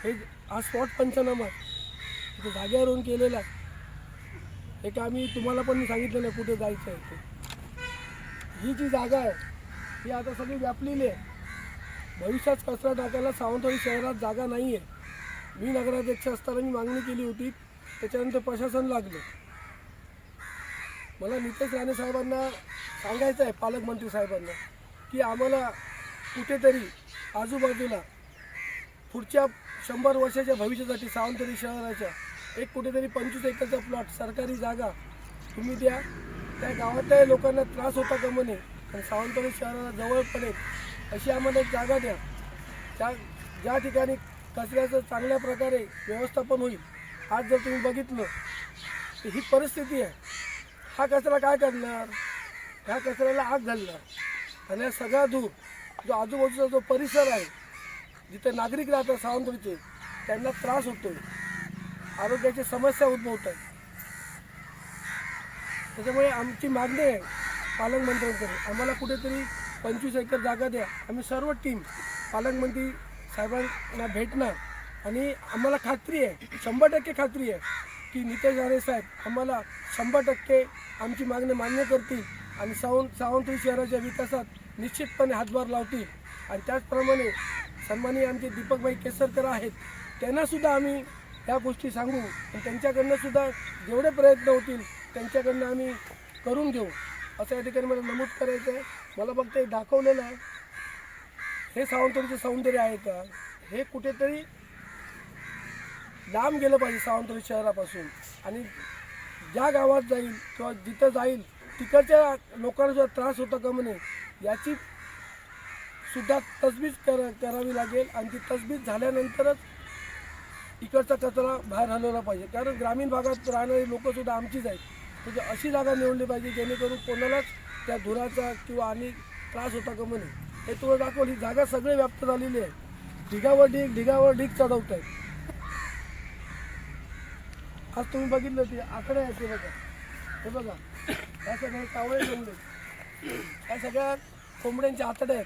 हे हा स्पॉट पंचनामा इथे जागेवरून केलेला आहे. एक आम्ही तुम्हाला पण मी सांगितलेलं आहे कुठे जायचं आहे ते. ही जी जागा आहे ही आता सगळी व्यापलेली आहे. भविष्यात कचरा टाकायला सावंतवाडी शहरात जागा नाही आहे. मी नगराध्यक्ष असताना मी मागणी केली होती, त्याच्यानंतर प्रशासन लागलं. मला नितेश राणे साहेबांना सांगायचं आहे, पालकमंत्री साहेबांना, की आम्हाला कुठेतरी आजूबाजूला पुढच्या 100 वर्षाच्या भविष्यासाठी सावंतवाडी शहराच्या एक कुठेतरी 25 एकरचा प्लॉट सरकारी जागा तुम्ही द्या. त्या गावातल्या लोकांना त्रास होता का म्हणे आणि सावंतवाडी शहराला जवळ पडेल अशी आम्हाला एक जागा द्या, ज्या ठिकाणी कचऱ्याचं चांगल्या प्रकारे व्यवस्थापन होईल. आज जर तुम्ही बघितलं तर ही परिस्थिती आहे. हा कचरा काय करणार? ह्या कचऱ्याला आग घालणार आणि सगळा दूर जो आजूबाजूचा जो परिसर आहे जिथे नागरिक राहतात सावंतवाडीचे त्यांना त्रास होतो, आरोग्याची समस्या उद्भवत आहे. त्याच्यामुळे आमची मागणी आहे पालकमंत्र्यांकडे, आम्हाला कुठेतरी 25 एकर जागा द्या. आम्ही सर्व टीम पालकमंत्री साहेबांना भेटणार आणि आम्हाला खात्री आहे, 100% खात्री आहे की नितेश राणे साहेब आम्हाला 100% आमची मागणी मान्य करतील आणि सावंतवाडी शहराच्या विकासात निश्चितपणे हातभार लावतील. आणि त्याचप्रमाणे सन्माननीय आमचे दीपकभाई केसरकर आहेत, त्यांनासुद्धा आम्ही ह्या गोष्टी सांगू आणि त्यांच्याकडनंसुद्धा जेवढे प्रयत्न होतील त्यांच्याकडनं आम्ही करून घेऊ असं या ठिकाणी मला नमूद करायचं आहे. मला फक्त हे दाखवलेलं आहे, हे सावंतवाडीचं सौंदर्य आहे का? हे कुठेतरी लांब गेलं पाहिजे सावंतवाडी शहरापासून आणि ज्या गावात जाईल किंवा जिथं जाईल तिकडच्या लोकांना जो त्रास होता का म्हणे याची सुद्धा तजवीज करावी लागेल आणि ती तजवीज झाल्यानंतरच इकडचा कचरा बाहेर हलवला पाहिजे. कारण ग्रामीण भागात राहणारी लोकंसुद्धा आमचीच आहेत. म्हणजे अशी जागा निवडली पाहिजे जेणेकरून कोणालाच त्या धुराचा किंवा आणि त्रास होता का म्हणे. हे तुला दाखवली ही जागा सगळे व्याप्त झालेली आहे. ढिगावर ढीग चढवत आहेत. आज तुम्ही बघितलं ते आकडे आहेत ते बघा, हे बघा या सगळ्या कावळे कोंबडे, या सगळ्या कोंबड्यांचे आतडे आहेत.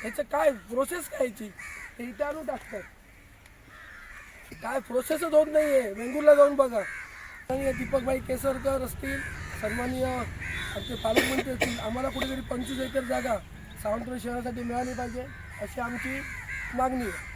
ह्याचं काय प्रोसेस काय याची? हे इथे आणून टाकतात, काय प्रोसेसच होत नाही आहे. वेंगुर्ला जाऊन बघा. दीपकभाई केसरकर असतील, सन्माननीय आमचे पालकमंत्री असतील, आम्हाला कुठेतरी 25 एकर जागा सावंतवाडी शहरासाठी मिळाली पाहिजे अशी आमची मागणी आहे.